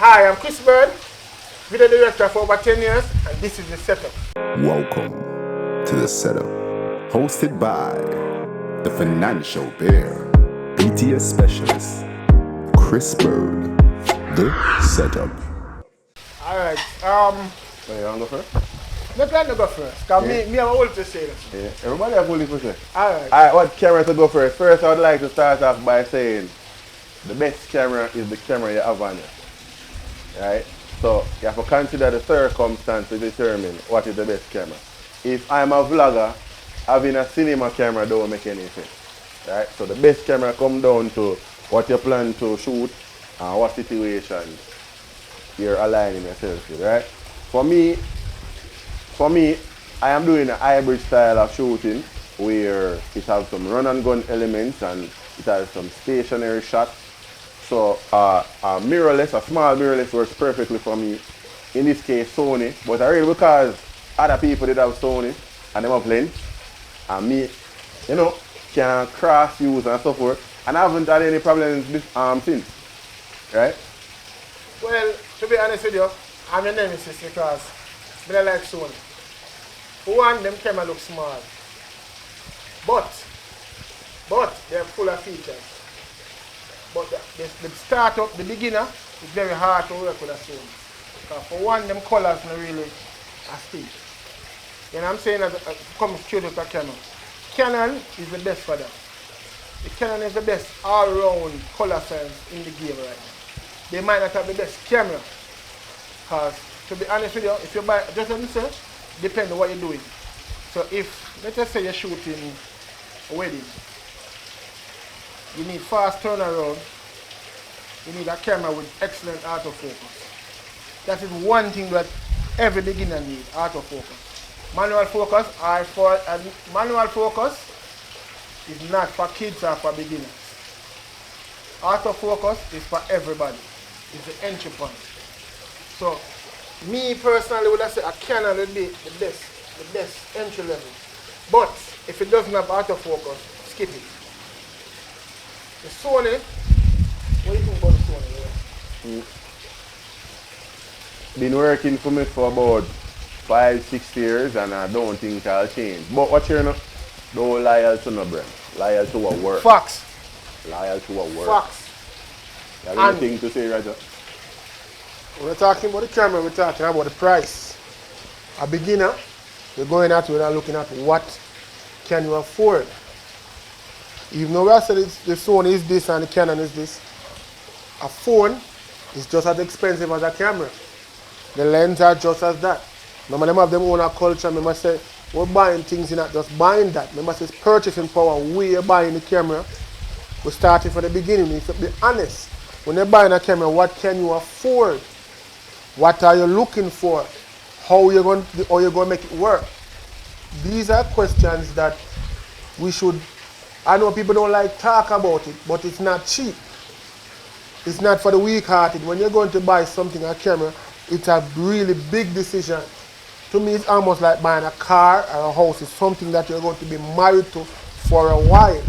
Hi, I'm Chris Byrd, video director for over 10 years, and this is The Setup. Welcome to The Setup, hosted by the financial bear, BTS specialist, Chris Byrd. The Setup. Alright, So you want to go first? let me go first, because me have a whole to say this. Yeah. Everybody have only to say. Alright. Alright, what camera to go first? First, I would like to start off by saying the best camera is the camera you have on you. Right? So you have to consider the circumstance to determine what is the best camera. If I'm a vlogger, having a cinema camera don't make any sense. Right? So the best camera come down to what you plan to shoot and what situation you're aligning yourself with, right? For me, I am doing a hybrid style of shooting where it has some run and gun elements and it has some stationary shots. So a mirrorless, a small mirrorless works perfectly for me. In this case, Sony, but I really because other people did have Sony and them have lens, and me, can cross use and so forth, and I haven't had any problems since, right? Well, to be honest with you, I'm your nemesis because I don't like Sony. For one, them camera look small. But they're full of features. But the startup, the beginner, is very hard to work with a Sony. Because for one, them colors not really a stick. You know what I'm saying? As it comes straight with a camera. Canon is the best for that. The Canon is the best all-round color science in the game right now. They might not have the best camera. Because, to be honest with you, if you buy, just let me say, depends on what you're doing. So if, let's just say you're shooting a wedding, you need fast turnaround, you need a camera with excellent autofocus. That is one thing that every beginner needs, autofocus. Manual focus is not for kids or for beginners. Autofocus is for everybody. It's the entry point. So, me personally would say a Canon would be the best entry level. But if it doesn't have autofocus, skip it. The Sony, what do you think about the Sony? Yeah? Been working for me for about 5-6 years and I don't think I'll change. But what you know, don't loyal to no brand. Loyal to what work. Facts. Loyal to what work. Facts. You have anything to say, Roger? When we're talking about the camera, we're talking about the price. A beginner, we're going out, we're looking at what can you afford. Even though I said the Sony is this and the Canon is this, a phone is just as expensive as a camera. The lens are just as that. Remember them have them own a culture. Remember say, we're buying things, you're not just buying that. Remember say, it's purchasing power. We're buying the camera. We're starting from the beginning. We need to be honest. When you're buying a camera, what can you afford? What are you looking for? How are you going to make it work? These are questions that we should. I know people don't like talk about it, but it's not cheap. It's not for the weak-hearted. When you're going to buy something, a camera, it's a really big decision. To me, it's almost like buying a car or a house. It's something that you're going to be married to for a while.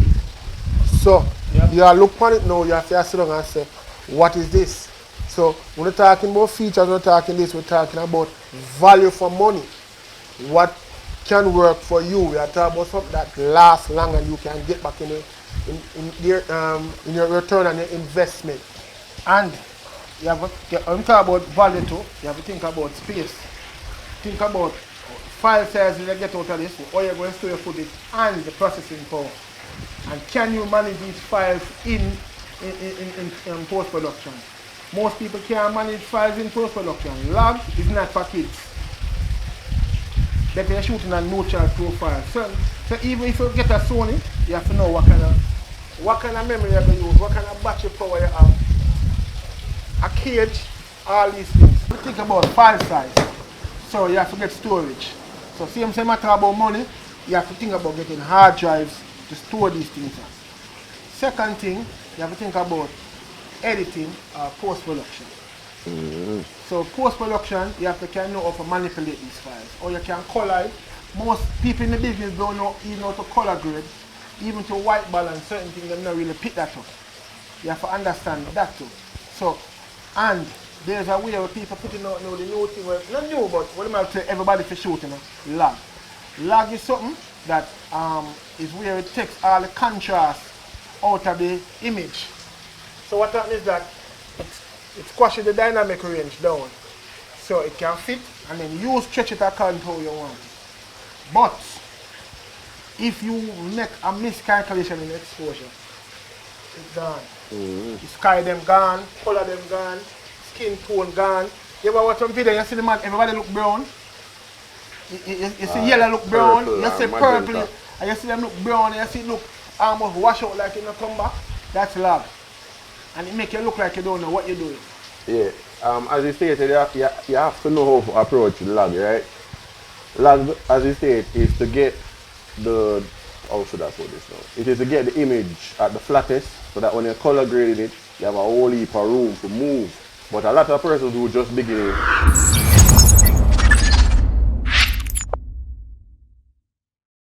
So, you look on it now, you have to sit down and say, what is this? So, when we're talking about features, we're talking this, we're talking about value for money. What can work for you? We are talking about something that lasts long and you can get back in your return on your investment. And you have when we talk about value too, you have to think about space. Think about file size you get out of this, or you're going to store your footage and the processing power. And can you manage these files in post-production? Most people can't manage files in post-production. Log is not for kids. That you're shooting a no-child profile. So even if you get a Sony, you have to know what kind of memory you're going to use, what kind of battery power you have, a cage, all these things. You think about file size, so you have to get storage. So same matter about money, you have to think about getting hard drives to store these things. Second thing, you have to think about editing or post-production. So post-production, you have to kind of know how to manipulate these files. Or you can color it. Most people in the business don't know even how to color grade. Even to white balance, certain things, they don't really pick that up. You have to understand that too. So, and there's a way where people putting out now the new thing, well, not new, but what am I tell everybody for shooting, lag. Lag is something that is where it takes all the contrast out of the image. So what happens is that it squashes the dynamic range down. So it can fit, and then you stretch it according to how you want. But if you make a miscalculation in exposure, it's gone. The sky them gone, color them gone, skin tone gone. You ever watch some video, you see the man, everybody look brown. You see yellow look brown, you see purple, and you see them look brown, and you see it look almost wash out like it not come back. That's lag. And it make you look like you don't know what you're doing. Yeah. As you stated, you have to know how to approach the lag, right? Lag, as you stated, is to get the, how should I put this now? It is to get the image at the flattest, so that when you color grading it, you have a whole heap of room to move. But a lot of persons who just beginning